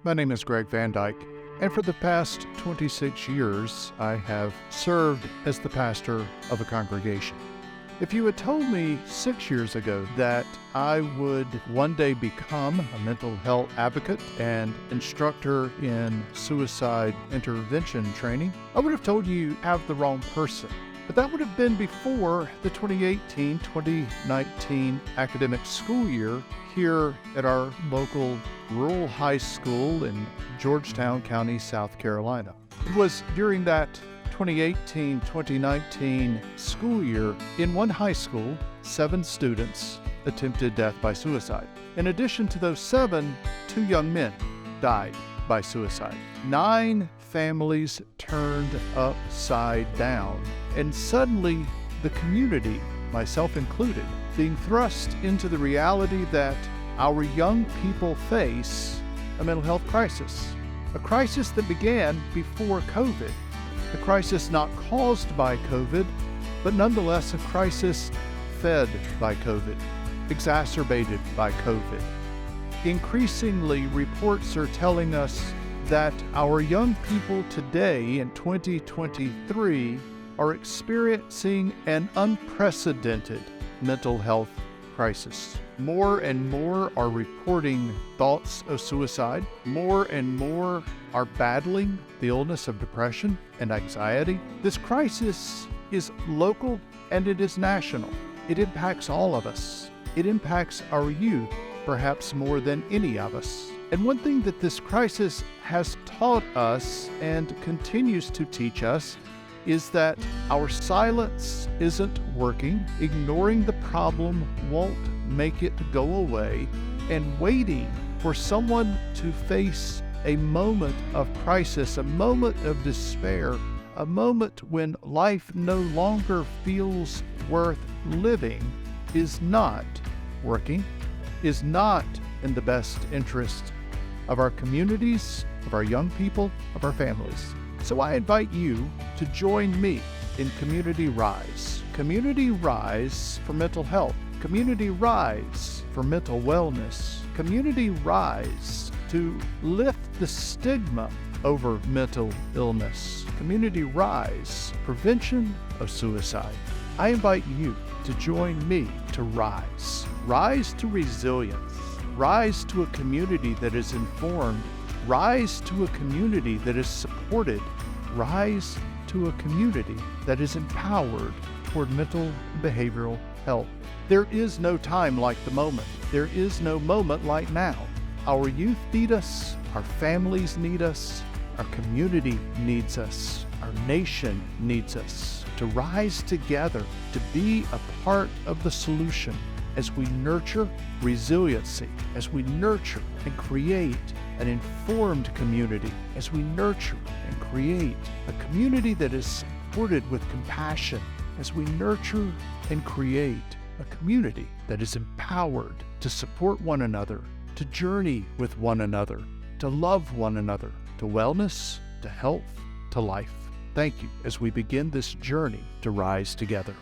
My name is Greg Van Dyke, and for the past 26 years, I have served as the pastor of a congregation. If you had told me 6 years ago that I would one day become a mental health advocate and instructor in suicide intervention training, I would have told you have the wrong person. But that would have been before the 2018-2019 academic school year here at our local rural high school in Georgetown County, South Carolina. It was during that 2018-2019 school year in one high school, 7 students attempted death by suicide. In addition to those 7, 2 young men died by suicide. 9 families turned upside down, and suddenly the community, myself included, being thrust into the reality that our young people face a mental health crisis. A crisis that began before COVID. A crisis not caused by COVID, but nonetheless a crisis fed by COVID, exacerbated by COVID. Increasingly, reports are telling us that our young people today in 2023 are experiencing an unprecedented mental health crisis. More and more are reporting thoughts of suicide. More and more are battling the illness of depression and anxiety. This crisis is local and it is national. It impacts all of us. It impacts our youth perhaps more than any of us. And one thing that this crisis has taught us and continues to teach us is that our silence isn't working, ignoring the problem won't make it go away, and waiting for someone to face a moment of crisis, a moment of despair, a moment when life no longer feels worth living is not working, is not in the best interest of our communities, of our young people, of our families. So I invite you to join me in Community Rise. Community Rise for mental health. Community Rise for mental wellness. Community Rise to lift the stigma over mental illness. Community Rise, prevention of suicide. I invite you to join me to rise. Rise to resilience. Rise to a community that is informed. Rise to a community that is supported. Rise to a community that is empowered toward mental and behavioral health. There is no time like the moment. There is no moment like now. Our youth need us. Our families need us. Our community needs us. Our nation needs us to rise together, to be a part of the solution as we nurture resiliency, as we nurture and create an informed community, as we nurture and create a community that is supported with compassion, as we nurture and create a community that is empowered to support one another, to journey with one another, to love one another, to wellness, to health, to life. Thank you as we begin this journey to rise together.